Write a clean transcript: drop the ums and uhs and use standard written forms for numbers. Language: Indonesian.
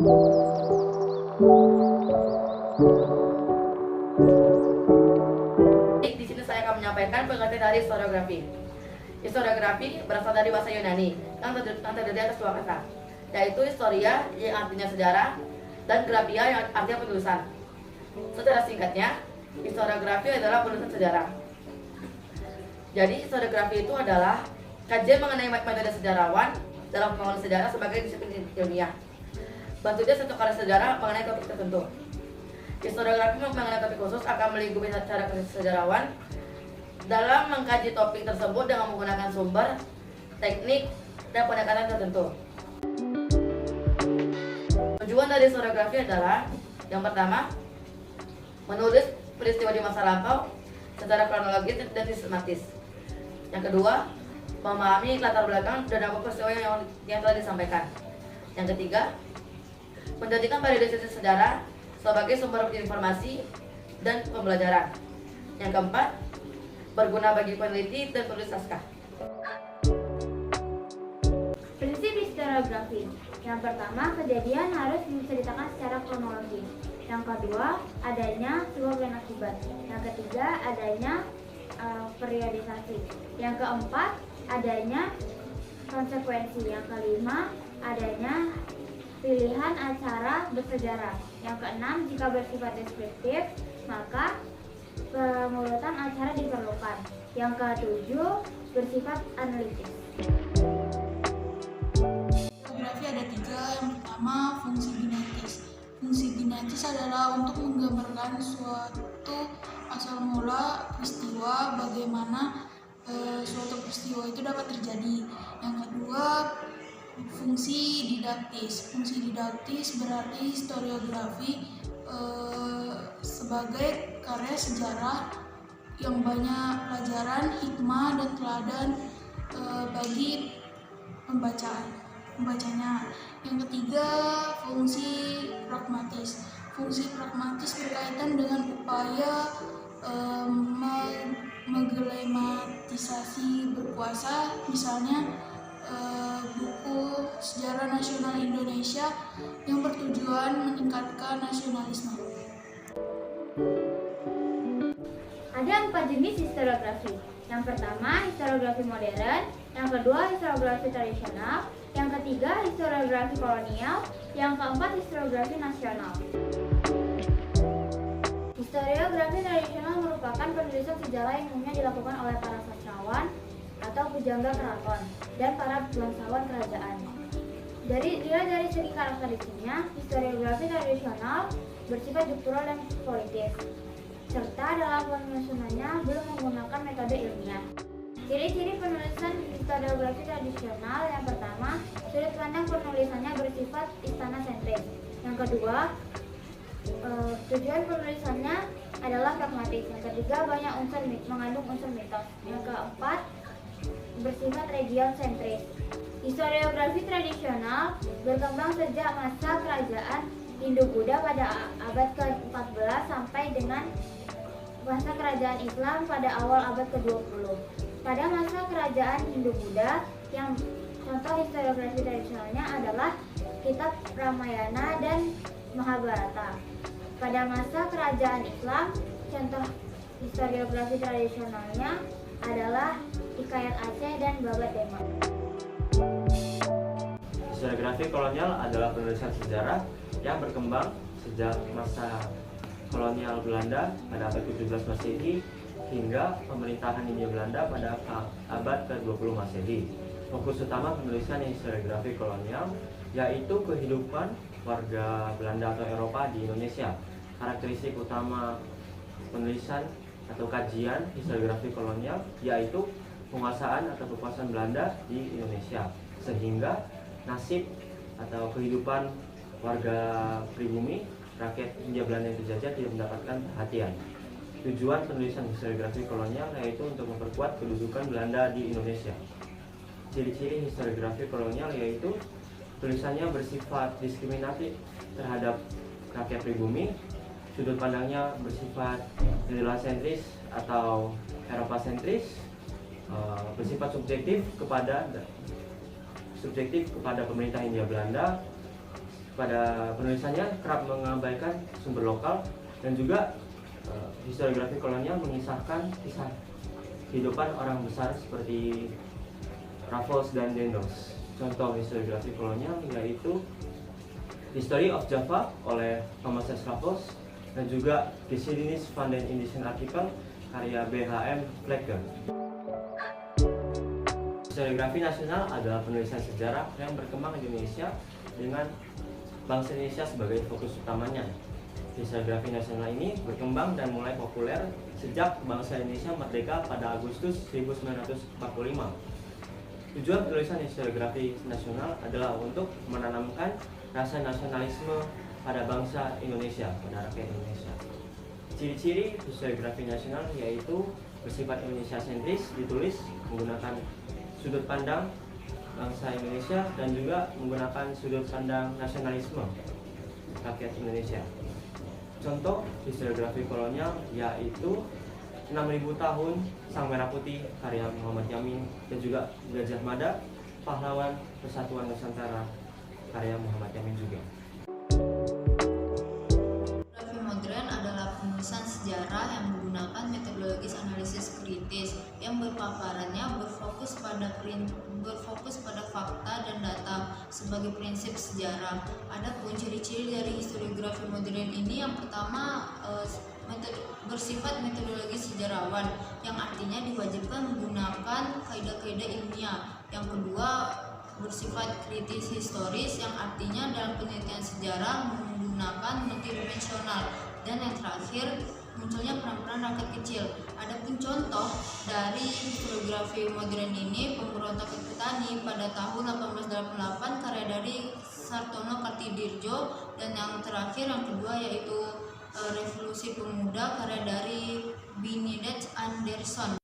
Di sini saya akan menyampaikan pengertian dari historiografi. Historiografi berasal dari bahasa Yunani yang terdiri atas dua kata, yaitu historia yang artinya sejarah dan grafia yang artinya penulisan. Secara singkatnya, historiografi adalah penulisan sejarah. Jadi historiografi itu adalah kajian mengenai metode sejarawan dalam pembangunan sejarah sebagai disiplin ilmiah. Bentuknya satu karya sejarah mengenai topik tertentu. Historiografi mengenai topik khusus akan melingkupi cara sejarawan dalam mengkaji topik tersebut dengan menggunakan sumber, teknik, dan pendekatan tertentu. Tujuan dari historiografi adalah yang pertama, menulis peristiwa di masa lampau secara kronologis dan sistematis. Yang kedua, memahami latar belakang dan dampak peristiwa yang telah disampaikan. Yang ketiga, menjadikan periode sejarah sebagai sumber informasi dan pembelajaran. Yang keempat, berguna bagi peneliti dan penulis naskah. Prinsip historiografi. Yang pertama, kejadian harus diceritakan secara kronologis. Yang kedua, adanya sebab dan akibat. Yang ketiga, adanya periodisasi. Yang keempat, adanya konsekuensi. Yang kelima, adanya pilihan acara bersejarah. Yang keenam, jika bersifat deskriptif, maka pengurutan acara diperlukan. Yang ketujuh, bersifat analitis. Historiografi ada tiga. Yang pertama, fungsi ginetis. Fungsi ginetis adalah untuk menggambarkan suatu asal mula peristiwa, bagaimana suatu peristiwa itu dapat terjadi. Yang kedua, fungsi didaktis. Fungsi didaktis berarti historiografi sebagai karya sejarah yang banyak pelajaran, hikmah, dan teladan bagi pembacanya. Yang ketiga, fungsi pragmatis. Fungsi pragmatis berkaitan dengan upaya menggilematisasi berkuasa, misalnya buku Sejarah Nasional Indonesia yang bertujuan meningkatkan nasionalisme. Ada 4 jenis historiografi. Yang pertama, historiografi modern. Yang kedua, historiografi tradisional. Yang ketiga, historiografi kolonial. Yang keempat, historiografi nasional. Historiografi tradisional merupakan penulisan sejarah yang umumnya dilakukan oleh para sastrawan atau pujangga keraton dan para bangsawan kerajaan. Dari segi karakteristiknya, historiografi tradisional bersifat struktural dan politis, serta dalam penyusunannya belum menggunakan metode ilmiah. Ciri-ciri penulisan historiografi tradisional: yang pertama, sudut pandang penulisannya bersifat istana sentris. Yang kedua, tujuan penulisannya adalah pragmatis. Yang ketiga, mengandung unsur mitos. Yang keempat, bersifat region sentris. Historiografi tradisional berkembang sejak masa kerajaan Hindu-Buddha pada abad ke-14 sampai dengan masa kerajaan Islam pada awal abad ke-20. Pada masa kerajaan Hindu-Buddha, yang contoh historiografi tradisionalnya adalah kitab Ramayana dan Mahabharata. Pada masa kerajaan Islam, contoh historiografi tradisionalnya adalah Hikayat Aceh dan Babad Demak. Historiografi kolonial adalah penulisan sejarah yang berkembang sejak masa kolonial Belanda pada abad ke-17 Masehi hingga pemerintahan Hindia Belanda pada abad ke-20 Masehi. Fokus utama penulisan historiografi kolonial yaitu kehidupan warga Belanda atau Eropa di Indonesia. Karakteristik utama penulisan atau kajian historiografi kolonial yaitu penguasaan atau kekuasaan Belanda di Indonesia, sehingga nasib atau kehidupan warga pribumi rakyat Hindia Belanda yang terjajah tidak mendapatkan perhatian. Tujuan penulisan historiografi kolonial yaitu untuk memperkuat kedudukan Belanda di Indonesia. Ciri-ciri historiografi kolonial yaitu tulisannya bersifat diskriminatif terhadap rakyat pribumi, sudut pandangnya bersifat Euro-sentris atau Eropa-sentris, bersifat subjektif kepada pemerintah Hindia Belanda, pada penulisannya kerap mengabaikan sumber lokal dan juga historiografi kolonial mengisahkan kisah kehidupan orang besar seperti Raffles dan Dendels. Contoh historiografi kolonial yaitu History of Java oleh Thomas S. Raffles dan juga Geschiedenis van den Indischen Artikel karya B.H.M. Flecker. Historiografi nasional adalah penulisan sejarah yang berkembang di Indonesia dengan bangsa Indonesia sebagai fokus utamanya. Historiografi nasional ini berkembang dan mulai populer sejak bangsa Indonesia merdeka pada Agustus 1945. Tujuan penulisan historiografi nasional adalah untuk menanamkan rasa nasionalisme pada bangsa Indonesia, pada rakyat Indonesia. Ciri-ciri historiografi nasional yaitu bersifat Indonesia sentris, ditulis menggunakan sudut pandang bangsa Indonesia dan juga menggunakan sudut pandang nasionalisme rakyat Indonesia. Contoh historiografi kolonial yaitu 6.000 tahun Sang Merah Putih karya Muhammad Yamin dan juga Gajah Mada Pahlawan Persatuan Nusantara karya Muhammad Yamin juga. Historiografi modern adalah penulisan sejarah yang menggunakan metodologis analisis kritis yang berpaparannya berfokus pada fakta dan data sebagai prinsip sejarah. Adapun ciri-ciri dari historiografi modern ini yang pertama bersifat metodologis sejarawan yang artinya diwajibkan menggunakan kaidah-kaidah ilmiah. Yang kedua bersifat kritis historis yang artinya dalam penelitian sejarah menggunakan multidimensional. Dan yang terakhir munculnya peran-peran rakyat kecil. Adapun contoh dari historiografi modern ini Pemberontakan Petani pada tahun 1888 karya dari Sartono Kartidirjo dan yang terakhir yang kedua yaitu Revolusi Pemuda karya dari Benedict Anderson.